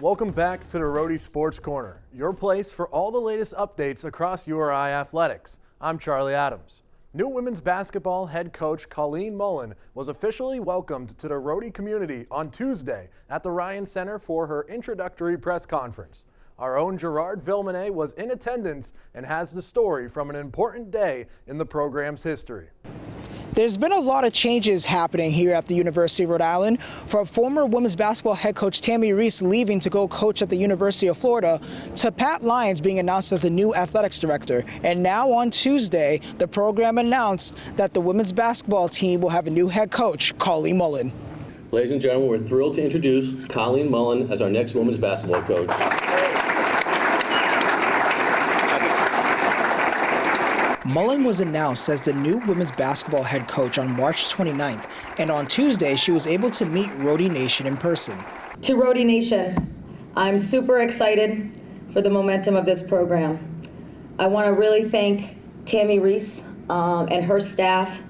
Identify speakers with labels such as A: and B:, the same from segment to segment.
A: Welcome back to the Rhody Sports Corner, your place for all the latest updates across URI athletics. I'm Charlie Adams. New women's basketball head coach Colleen Mullen was officially welcomed to the Rhody community on Tuesday at the Ryan Center for her introductory press conference. Our own Gerard Villenmenay was in attendance and has the story from an important day in the program's history.
B: There's been a lot of changes happening here at the University of Rhode Island, from former women's basketball head coach Tammy Reese leaving to go coach at the University of Florida, to Pat Lyons being announced as the new athletics director. And now on Tuesday, the program announced that the women's basketball team will have a new head coach, Colleen Mullen.
C: Ladies and gentlemen, we're thrilled to introduce Colleen Mullen as our next women's basketball coach.
B: Mullen was announced as the new women's basketball head coach on March 29th, and on Tuesday she was able to meet Rhody Nation in person.
D: To Rhody Nation, I'm super excited for the momentum of this program. I want to really thank Tammy Reese and her staff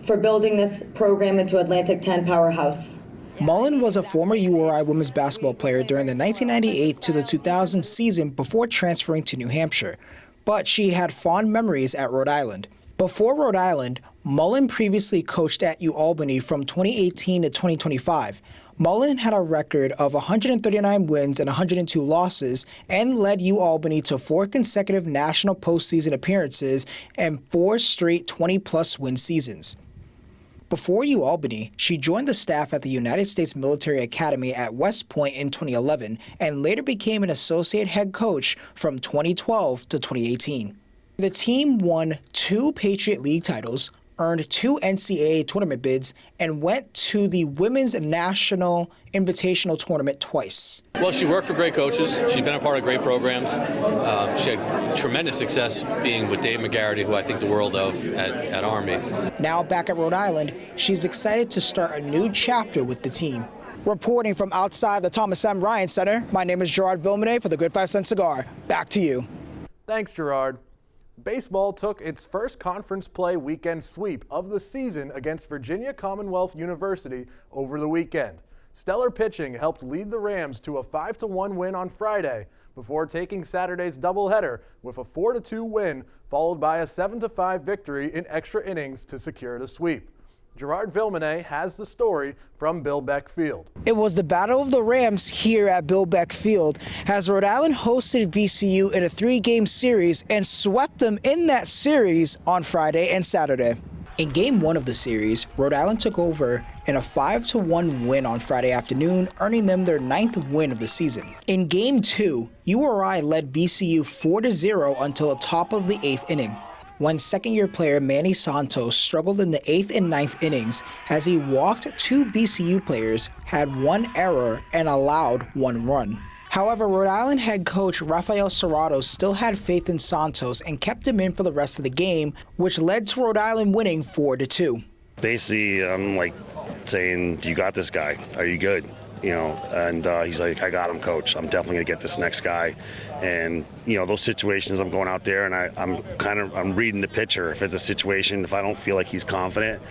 D: for building this program into Atlantic 10 powerhouse.
B: Mullen was a former URI women's basketball player during the 1998 to the 2000 season before transferring to New Hampshire. But she had fond memories at Rhode Island. Before Rhode Island, Mullen previously coached at UAlbany from 2018 to 2025. Mullen had a record of 139 wins and 102 losses and led UAlbany to 4 consecutive national postseason appearances and 4 straight 20-plus win seasons. Before UAlbany, she joined the staff at the United States Military Academy at West Point in 2011 and later became an associate head coach from 2012 to 2018. The team won 2 Patriot League titles, earned 2 NCAA tournament bids, and went to the Women's National Invitational Tournament twice.
E: Well, she worked for great coaches. She's been a part of great programs. She had tremendous success being with Dave McGarity, who I think the world of at Army.
B: Now back at Rhode Island, she's excited to start a new chapter with the team. Reporting from outside the Thomas M. Ryan Center, my name is Gerard Villenmenay for the Good 5 Cent Cigar. Back to you.
A: Thanks, Gerard. Baseball took its first conference play weekend sweep of the season against Virginia Commonwealth University over the weekend. Stellar pitching helped lead the Rams to a 5-1 win on Friday before taking Saturday's doubleheader with a 4-2 win followed by a 7-5 victory in extra innings to secure the sweep. Gerard Villenmenay has the story from Bill Beck Field.
B: It was the Battle of the Rams here at Bill Beck Field as Rhode Island hosted VCU in a 3-game series and swept them in that series on Friday and Saturday. In Game 1 of the series, Rhode Island took over in a 5-1 win on Friday afternoon, earning them their 9th win of the season. In Game 2, URI led VCU 4-0 until the top of the 8th inning, when second-year player Manny Santos struggled in the 8th and 9th innings as he walked 2 VCU players, had 1 error, and allowed 1 run. However, Rhode Island head coach Rafael Serrato still had faith in Santos and kept him in for the rest of the game, which led to Rhode Island winning 4-2.
F: Basically, I'm like saying, "You got this guy. Are you good?" You know, and he's like, "I got him, coach. I'm definitely gonna get this next guy." And you know, those situations, I'm going out there and I'm reading the pitcher. If it's a situation, if I don't feel like he's confident,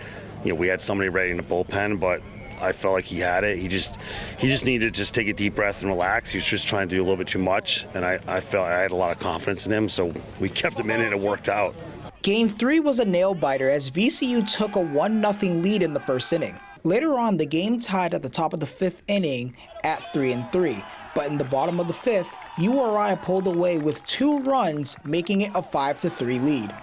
F: you know, we had somebody ready in the bullpen, but I felt like he had it. He just needed to just take a deep breath and relax. He was just trying to do a little bit too much, and I felt I had a lot of confidence in him, so we kept him in and it worked out.
B: Game 3 was a nail-biter as VCU took a 1-0 lead in the first inning. Later on, the game tied at the top of the 5th inning at 3-3, but in the bottom of the 5th, URI pulled away with 2 runs, making it a 5-3 lead.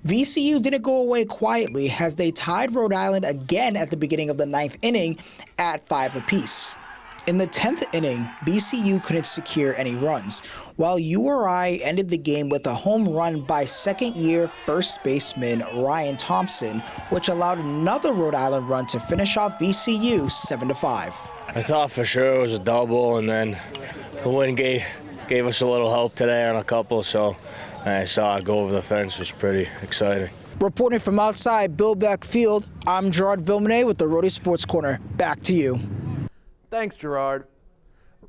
B: VCU didn't go away quietly as they tied Rhode Island again at the beginning of the 9th inning at 5 apiece. In the 10th inning, VCU couldn't secure any runs, while URI ended the game with a home run by second-year first baseman Ryan Thompson, which allowed another Rhode Island run to finish off VCU 7-5.
G: I thought for sure it was a double, and then the wind gave us a little help today on a couple, so I saw it go over the fence. It was pretty exciting.
B: Reporting from outside Bill Beck Field, I'm Gerard Villenmenay with the Rhody Sports Corner. Back to you.
A: Thanks, Gerard.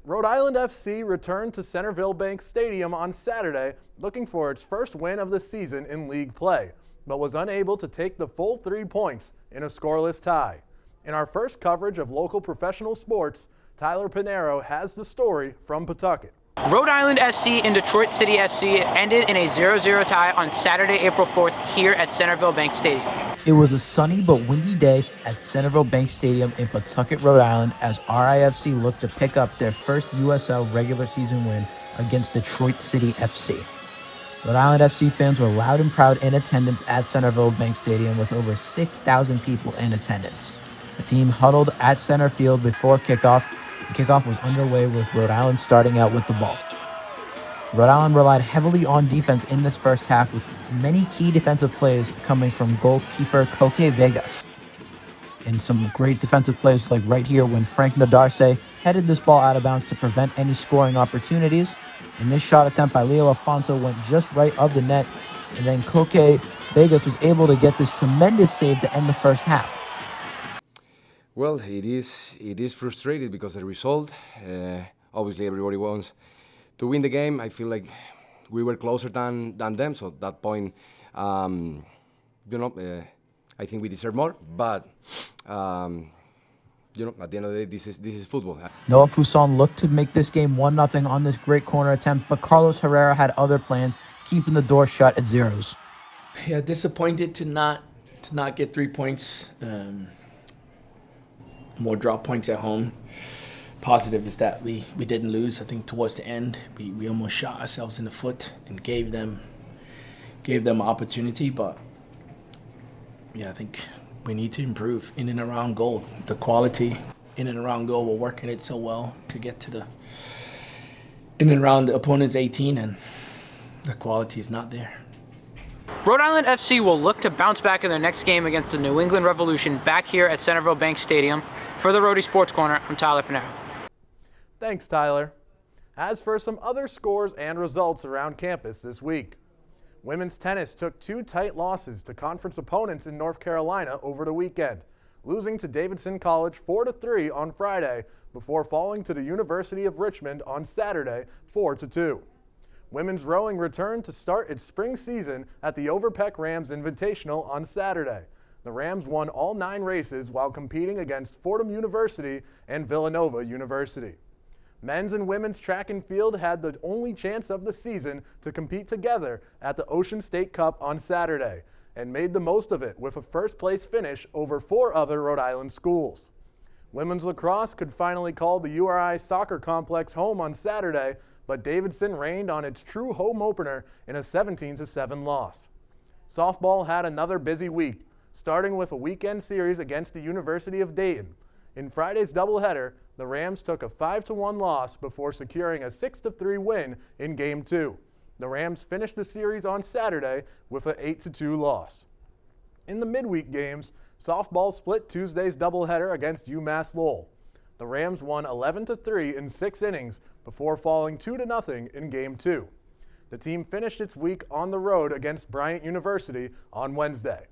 A: Rhode Island FC returned to Centerville Bank Stadium on Saturday looking for its first win of the season in league play, but was unable to take the full 3 points in a scoreless tie. In our first coverage of local professional sports, Tyler Pinheiro has the story from Pawtucket.
H: Rhode Island SC and Detroit City FC ended in a 0-0 tie on Saturday, April 4th here at Centerville Bank Stadium.
I: It was a sunny but windy day at Centerville Bank Stadium in Pawtucket, Rhode Island, as RIFC looked to pick up their first USL regular season win against Detroit City FC. Rhode Island FC fans were loud and proud in attendance at Centerville Bank Stadium with over 6,000 people in attendance. The team huddled at center field before kickoff. Kickoff was underway with Rhode Island starting out with the ball. Rhode Island relied heavily on defense in this first half, with many key defensive plays coming from goalkeeper Coque Vegas. And some great defensive plays like right here when Frank Nadarce headed this ball out of bounds to prevent any scoring opportunities. And this shot attempt by Leo Afonso went just right of the net. And then Coque Vegas was able to get this tremendous save to end the first half.
J: Well, it is frustrating because the result, obviously everybody wants to win the game. I feel like we were closer than them, so at that point, I think we deserve more. But at the end of the day, this is football.
I: Noah Fuson looked to make this game 1-0 on this great corner attempt, but Carlos Herrera had other plans, keeping the door shut at zeros.
K: Yeah, disappointed to not get 3 points. More drop points at home. Positive is that we didn't lose. I think towards the end we almost shot ourselves in the foot and gave them opportunity, but yeah, I think we need to improve in and around goal. The quality in and around goal, we're working it so well to get to the in and around the opponent's 18, and the quality is not there.
H: Rhode Island FC will look to bounce back in their next game against the New England Revolution back here at Centerville Bank Stadium. For the Rhody Sports Corner, I'm Tyler Pinheiro.
A: Thanks, Tyler. As for some other scores and results around campus this week, women's tennis took 2 tight losses to conference opponents in North Carolina over the weekend, losing to Davidson College 4-3 on Friday before falling to the University of Richmond on Saturday 4-2. Women's rowing returned to start its spring season at the Overpeck Rams Invitational on Saturday. The Rams won all 9 races while competing against Fordham University and Villanova University. Men's and women's track and field had the only chance of the season to compete together at the Ocean State Cup on Saturday and made the most of it with a first-place finish over 4 other Rhode Island schools. Women's lacrosse could finally call the URI soccer complex home on Saturday, but Davidson reigned on its true home opener in a 17-7 loss. Softball had another busy week, starting with a weekend series against the University of Dayton. In Friday's doubleheader, the Rams took a 5-1 loss before securing a 6-3 win in Game 2. The Rams finished the series on Saturday with an 8-2 loss. In the midweek games, softball split Tuesday's doubleheader against UMass Lowell. The Rams won 11-3 in 6 innings before falling 2-0 in Game 2. The team finished its week on the road against Bryant University on Wednesday.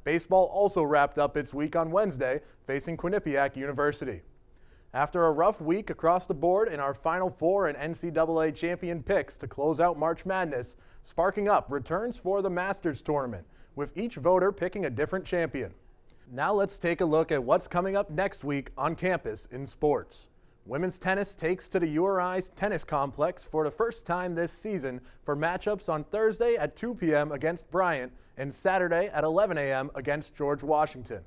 A: Baseball also wrapped up its week on Wednesday, facing Quinnipiac University. After a rough week across the board in our Final Four and NCAA champion picks to close out March Madness, Sparking Up returns for the Masters Tournament, with each voter picking a different champion. Now let's take a look at what's coming up next week on campus in sports. Women's tennis takes to the URI's tennis complex for the first time this season for matchups on Thursday at 2 p.m. against Bryant and Saturday at 11 a.m. against George Washington.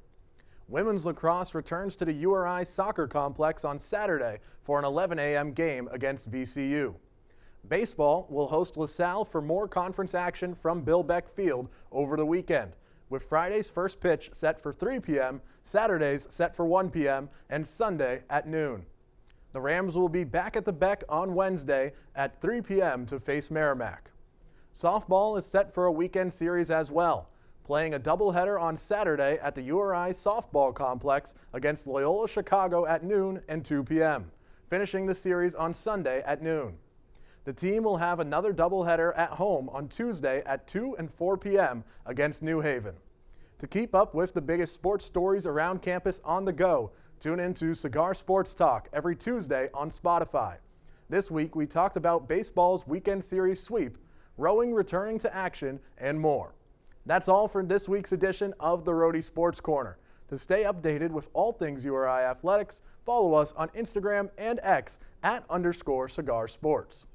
A: Women's lacrosse returns to the URI soccer complex on Saturday for an 11 a.m. game against VCU. Baseball will host LaSalle for more conference action from Bill Beck Field over the weekend, with Friday's first pitch set for 3 p.m., Saturdays set for 1 p.m., and Sunday at noon. The Rams will be back at the Beck on Wednesday at 3 p.m. to face Merrimack. Softball is set for a weekend series as well, playing a doubleheader on Saturday at the URI softball complex against Loyola Chicago at noon and 2 p.m., finishing the series on Sunday at noon. The team will have another doubleheader at home on Tuesday at 2 and 4 p.m. against New Haven. To keep up with the biggest sports stories around campus on the go, tune into Cigar Sports Talk every Tuesday on Spotify. This week we talked about baseball's weekend series sweep, rowing returning to action, and more. That's all for this week's edition of the Rhody Sports Corner. To stay updated with all things URI athletics, follow us on Instagram and X @_cigar sports.